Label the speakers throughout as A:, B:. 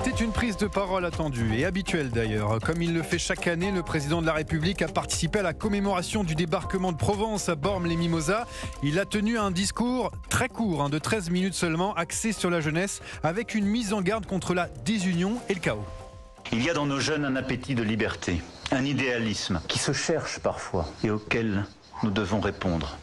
A: C'est une prise de parole attendue et habituelle d'ailleurs. Comme il le fait chaque année, le président de la République a participé à la commémoration du débarquement de Provence à Bormes-les-Mimosas. Il a tenu un discours très court, de 13 minutes seulement, axé sur la jeunesse, avec une mise en garde contre la désunion et le chaos.
B: Il y a dans nos jeunes un appétit de liberté, un idéalisme qui se cherche parfois et auquel nous devons répondre.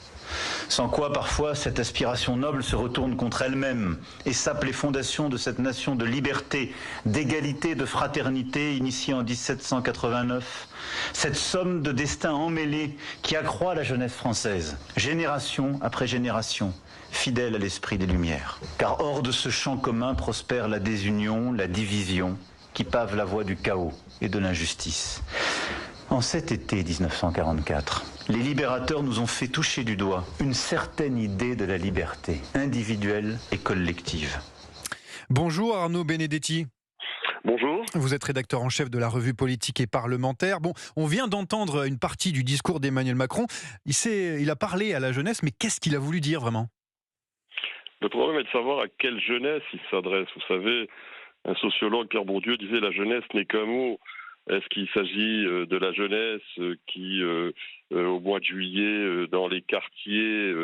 B: Sans quoi, parfois, cette aspiration noble se retourne contre elle-même et sape les fondations de cette nation de liberté, d'égalité, de fraternité initiée en 1789. Cette somme de destins emmêlés qui accroît la jeunesse française, génération après génération, fidèle à l'esprit des Lumières. Car hors de ce champ commun prospère la désunion, la division, qui pave la voie du chaos et de l'injustice. En cet été 1944, les libérateurs nous ont fait toucher du doigt une certaine idée de la liberté, individuelle et collective.
A: Bonjour Arnaud Benedetti.
C: Bonjour.
A: Vous êtes rédacteur en chef de la revue politique et parlementaire. Bon, on vient d'entendre une partie du discours d'Emmanuel Macron. Il a parlé à la jeunesse, mais qu'est-ce qu'il a voulu dire vraiment ?
C: Le problème est de savoir à quelle jeunesse il s'adresse. Vous savez, un sociologue, Pierre Bourdieu, disait « la jeunesse n'est qu'un mot ». Est-ce qu'il s'agit de la jeunesse qui, au mois de juillet, dans les quartiers,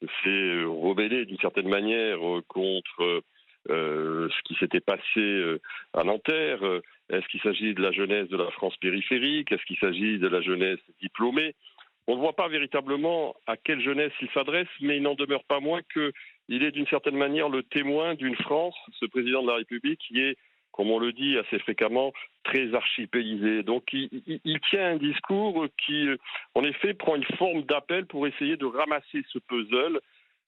C: s'est rebellée d'une certaine manière contre ce qui s'était passé à Nanterre? Est-ce qu'il s'agit de la jeunesse de la France périphérique? Est-ce qu'il s'agit de la jeunesse diplômée? On ne voit pas véritablement à quelle jeunesse il s'adresse, mais il n'en demeure pas moins qu'il est d'une certaine manière le témoin d'une France, ce président de la République, qui est, comme on le dit assez fréquemment, très archipélisé. Donc il tient un discours qui, en effet, prend une forme d'appel pour essayer de ramasser ce puzzle,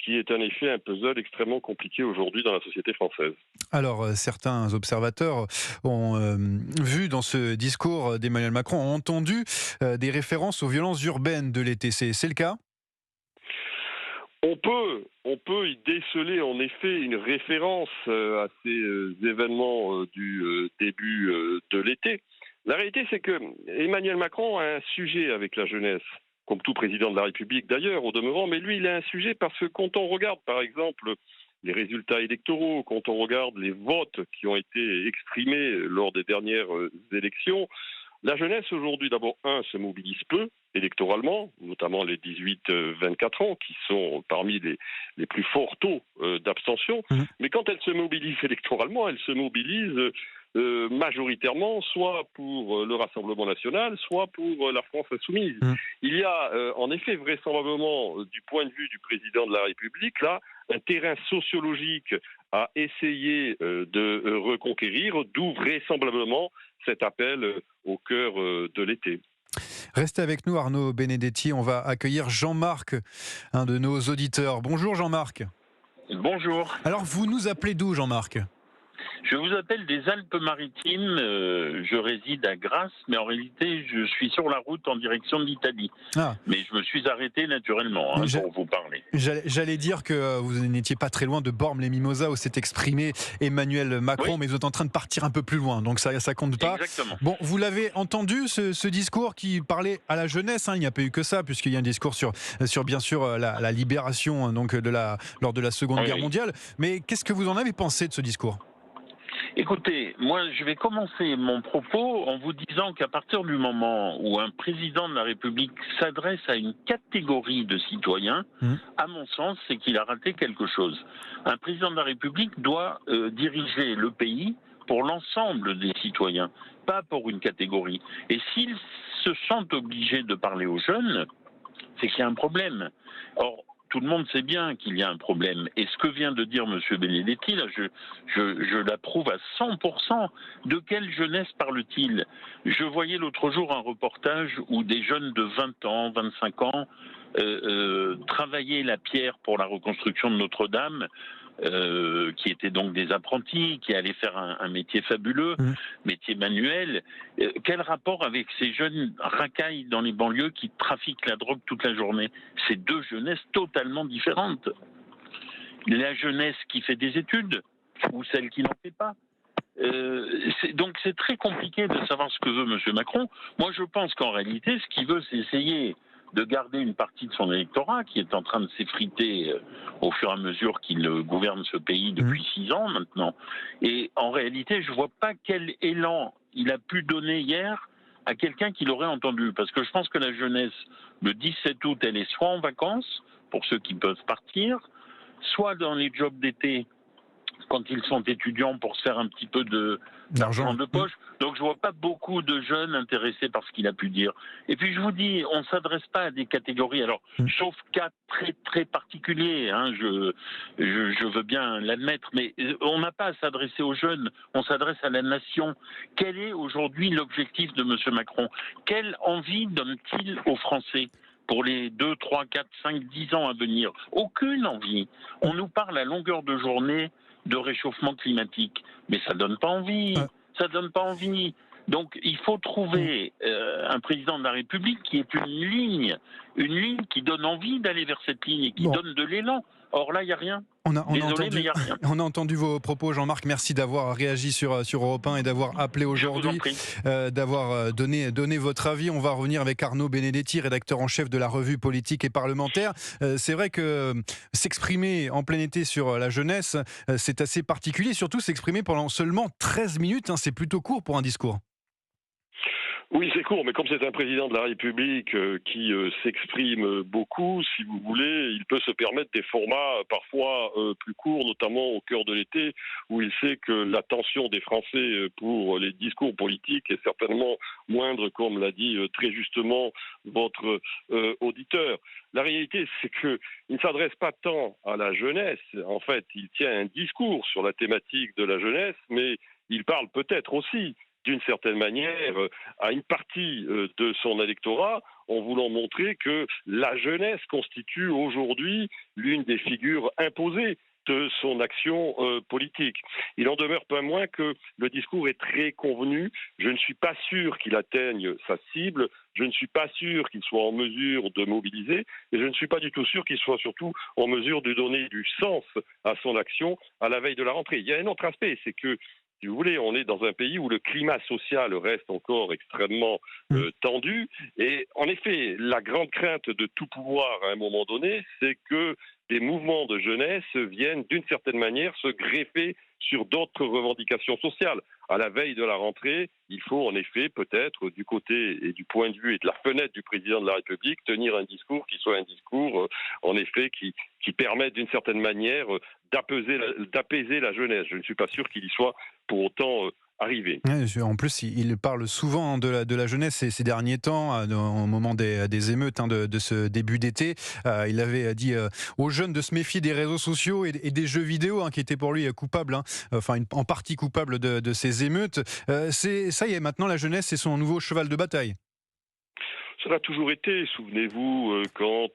C: qui est en effet un puzzle extrêmement compliqué aujourd'hui dans la société française.
A: Alors, certains observateurs ont vu dans ce discours d'Emmanuel Macron, ont entendu des références aux violences urbaines de l'été. C'est le cas ?
C: On peut y déceler en effet une référence à ces événements du début de l'été. La réalité, c'est que Emmanuel Macron a un sujet avec la jeunesse, comme tout président de la République d'ailleurs, au demeurant, mais lui, il a un sujet parce que quand on regarde, par exemple, les résultats électoraux, quand on regarde les votes qui ont été exprimés lors des dernières élections, la jeunesse aujourd'hui, d'abord, se mobilise peu électoralement, notamment les 18-24 ans, qui sont parmi les plus forts taux d'abstention. Mais quand elle se mobilise électoralement, elle se mobilise majoritairement, soit pour le Rassemblement national, soit pour la France insoumise. Il y a en effet, vraisemblablement, du point de vue du président de la République, là, un terrain sociologique à essayer de reconquérir, d'où vraisemblablement cet appel au cœur de l'été.
A: Restez avec nous Arnaud Benedetti, on va accueillir Jean-Marc, un de nos auditeurs. Bonjour Jean-Marc.
D: Bonjour.
A: Alors vous nous appelez d'où Jean-Marc ?
D: Je vous appelle des Alpes-Maritimes, je réside à Grasse, mais en réalité je suis sur la route en direction de l'Italie. Mais je me suis arrêté naturellement pour vous parler.
A: J'allais dire que vous n'étiez pas très loin de Bormes-les-Mimosas où s'est exprimé Emmanuel Macron, oui. Mais vous êtes en train de partir un peu plus loin, donc ça compte pas.
D: Exactement.
A: Bon, vous l'avez entendu ce discours qui parlait à la jeunesse, il n'y a pas eu que ça, puisqu'il y a un discours sur bien sûr la libération donc lors de la Seconde Guerre mondiale. Mais qu'est-ce que vous en avez pensé de ce discours ?
D: Écoutez, moi je vais commencer mon propos en vous disant qu'à partir du moment où un président de la République s'adresse à une catégorie de citoyens, à mon sens, c'est qu'il a raté quelque chose. Un président de la République doit diriger le pays pour l'ensemble des citoyens, pas pour une catégorie. Et s'ils se sentent obligés de parler aux jeunes, c'est qu'il y a un problème. Or, tout le monde sait bien qu'il y a un problème. Et ce que vient de dire M. Benedetti, là, je l'approuve à 100%. De quelle jeunesse parle-t-il ? Je voyais l'autre jour un reportage où des jeunes de 20 ans, 25 ans, travaillaient la pierre pour la reconstruction de Notre-Dame, qui étaient donc des apprentis, qui allaient faire un métier fabuleux, métier manuel. Quel rapport avec ces jeunes racailles dans les banlieues qui trafiquent la drogue toute la journée ? C'est deux jeunesses totalement différentes. La jeunesse qui fait des études, ou celle qui n'en fait pas. Donc c'est très compliqué de savoir ce que veut M. Macron. Moi je pense qu'en réalité, ce qu'il veut, c'est essayer de garder une partie de son électorat qui est en train de s'effriter au fur et à mesure qu'il gouverne ce pays depuis 6 ans maintenant. Et en réalité, je ne vois pas quel élan il a pu donner hier à quelqu'un qui l'aurait entendu. Parce que je pense que la jeunesse, le 17 août, elle est soit en vacances, pour ceux qui peuvent partir, soit dans les jobs d'été, quand ils sont étudiants, pour se faire un petit peu d'argent de poche. Donc je vois pas beaucoup de jeunes intéressés par ce qu'il a pu dire. Et puis je vous dis, on s'adresse pas à des catégories, alors sauf cas très très particuliers, hein, je veux bien l'admettre, mais on n'a pas à s'adresser aux jeunes, on s'adresse à la nation. Quel est aujourd'hui l'objectif de M. Macron? Quelle envie donne-t-il aux Français pour les 2, 3, 4, 5, 10 ans à venir? Aucune envie. On nous parle à longueur de journée de réchauffement climatique, mais ça donne pas envie. Ça donne pas envie. Donc il faut trouver un président de la République qui ait une ligne qui donne envie d'aller vers cette ligne et qui donne de l'élan. Or là, il n'y a rien.
A: On a entendu vos propos, Jean-Marc. Merci d'avoir réagi sur Europe 1 et d'avoir appelé aujourd'hui, d'avoir donné votre avis. On va revenir avec Arnaud Benedetti, rédacteur en chef de la revue Politique et Parlementaire. C'est vrai que s'exprimer en plein été sur la jeunesse, c'est assez particulier. Surtout s'exprimer pendant seulement 13 minutes. C'est plutôt court pour un discours.
C: Oui, c'est court, mais comme c'est un président de la République qui s'exprime beaucoup, si vous voulez, il peut se permettre des formats parfois plus courts, notamment au cœur de l'été, où il sait que l'attention des Français pour les discours politiques est certainement moindre, comme l'a dit très justement votre auditeur. La réalité, c'est qu'il ne s'adresse pas tant à la jeunesse. En fait, il tient un discours sur la thématique de la jeunesse, mais il parle peut-être aussi d'une certaine manière, à une partie de son électorat, en voulant montrer que la jeunesse constitue aujourd'hui l'une des figures imposées de son action politique. Il en demeure pas moins que le discours est très convenu. Je ne suis pas sûr qu'il atteigne sa cible. Je ne suis pas sûr qu'il soit en mesure de mobiliser. Et je ne suis pas du tout sûr qu'il soit surtout en mesure de donner du sens à son action à la veille de la rentrée. Il y a un autre aspect, c'est que si vous voulez, on est dans un pays où le climat social reste encore extrêmement tendu. Et en effet, la grande crainte de tout pouvoir à un moment donné, c'est que des mouvements de jeunesse viennent d'une certaine manière se greffer sur d'autres revendications sociales. À la veille de la rentrée, il faut en effet peut-être du côté et du point de vue et de la fenêtre du président de la République tenir un discours qui soit un discours en effet qui permette d'une certaine manière d'apaiser la jeunesse. Je ne suis pas sûr qu'il y soit pour autant arrivé.
A: En plus, il parle souvent de la jeunesse ces derniers temps, au moment des émeutes de ce début d'été. Il avait dit aux jeunes de se méfier des réseaux sociaux et des jeux vidéo, qui étaient pour lui coupables, en partie coupables de ces émeutes. Ça y est, maintenant la jeunesse, c'est son nouveau cheval de bataille.
C: Ça a toujours été, souvenez-vous, quand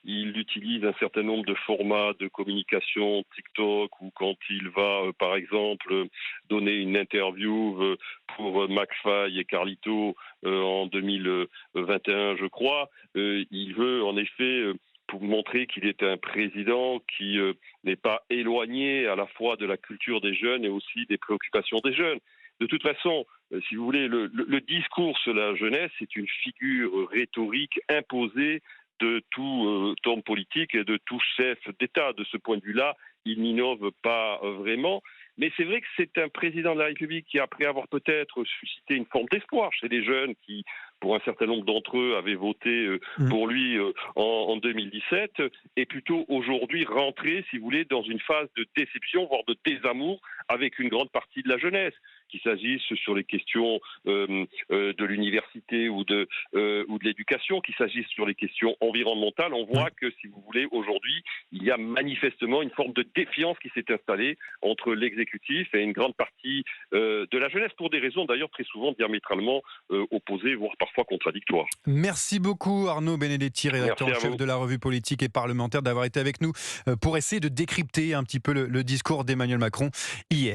C: il utilise un certain nombre de formats de communication, TikTok, ou quand il va, par exemple, donner une interview pour McFly et Carlito en 2021, je crois. Il veut, en effet, pour montrer qu'il est un président qui n'est pas éloigné à la fois de la culture des jeunes et aussi des préoccupations des jeunes. De toute façon, si vous voulez, le discours sur la jeunesse est une figure rhétorique imposée de tout homme politique et de tout chef d'État. De ce point de vue-là, il n'innove pas vraiment. Mais c'est vrai que c'est un président de la République qui, après avoir peut-être suscité une forme d'espoir chez les jeunes qui, pour un certain nombre d'entre eux, avaient voté pour lui en 2017, est plutôt aujourd'hui rentré, si vous voulez, dans une phase de déception, voire de désamour avec une grande partie de la jeunesse. Qu'il s'agisse sur les questions de l'université ou de l'éducation, qu'il s'agisse sur les questions environnementales, on voit que, si vous voulez, aujourd'hui, il y a manifestement une forme de défiance qui s'est installée entre l'exécutif et une grande partie de la jeunesse, pour des raisons d'ailleurs très souvent diamétralement opposées, voire parfois contradictoires.
A: Merci beaucoup Arnaud Benedetti, rédacteur en chef de la revue Politique et Parlementaire, d'avoir été avec nous pour essayer de décrypter un petit peu le discours d'Emmanuel Macron hier.